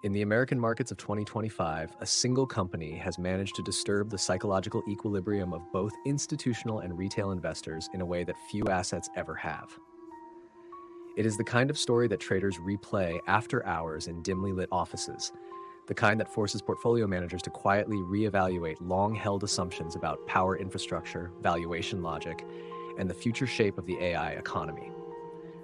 In the American markets of 2025, a single company has managed to disturb the psychological equilibrium of both institutional and retail investors in a way that few assets ever have. It is the kind of story that traders replay after hours in dimly lit offices, the kind that forces portfolio managers to quietly reevaluate long-held assumptions about power infrastructure, valuation logic, and the future shape of the AI economy.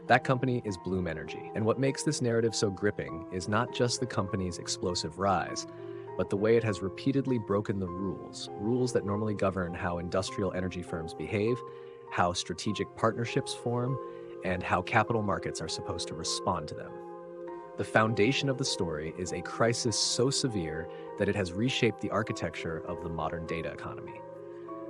That company is Bloom Energy, and what makes this narrative so gripping is not just the company's explosive rise, but the way it has repeatedly broken the rules that normally govern how industrial energy firms behave, how strategic partnerships form, and how capital markets are supposed to respond to them. The foundation of the story is a crisis so severe that it has reshaped the architecture of the modern data economy.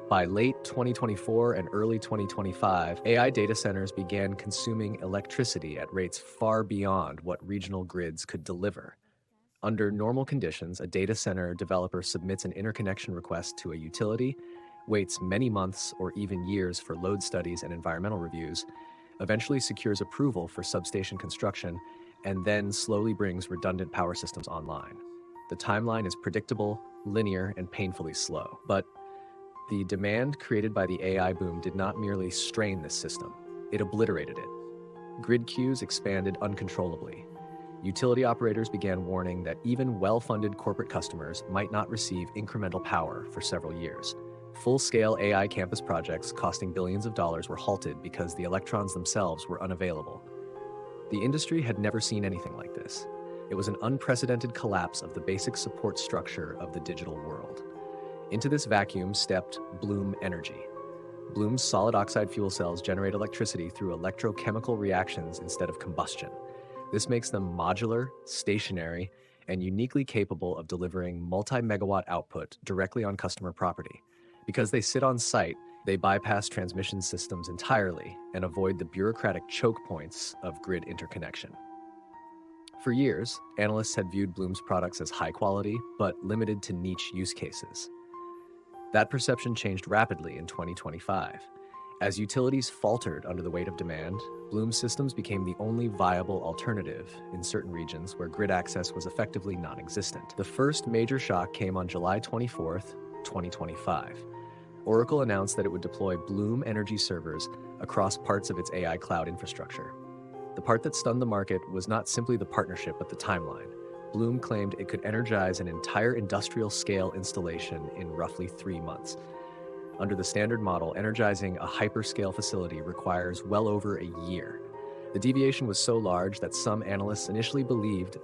By late 2024 and early 2025, AI data centers began consuming electricity at rates far beyond what regional grids could deliver. Under normal conditions, a data center developer submits an interconnection request to a utility, waits many months or even years for load studies and environmental reviews, eventually secures approval for substation construction, and then slowly brings redundant power systems online. The timeline is predictable, linear, and painfully slow. But the demand created by the AI boom did not merely strain this system, it obliterated it. Grid queues expanded uncontrollably. Utility operators began warning that even well-funded corporate customers might not receive incremental power for several years. Full-scale AI campus projects costing billions of dollars were halted because the electrons themselves were unavailable. The industry had never seen anything like this. It was an unprecedented collapse of the basic support structure of the digital world. Into this vacuum stepped Bloom Energy. Bloom's solid oxide fuel cells generate electricity through electrochemical reactions instead of combustion. This makes them modular, stationary, and uniquely capable of delivering multi-megawatt output directly on customer property. Because they sit on site, they bypass transmission systems entirely and avoid the bureaucratic choke points of grid interconnection. For years, analysts had viewed Bloom's products as high quality, but limited to niche use cases. That perception changed rapidly in 2025. As utilities faltered under the weight of demand, Bloom systems became the only viable alternative in certain regions where grid access was effectively non-existent. The first major shock came on July 24th, 2025. Oracle announced that it would deploy Bloom Energy servers across parts of its AI cloud infrastructure. The part that stunned the market was not simply the partnership, but the timeline. Bloom claimed it could energize an entire industrial-scale installation in roughly 3 months. Under the standard model, energizing a hyperscale facility requires well over a year. The deviation was so large that some analysts initially believed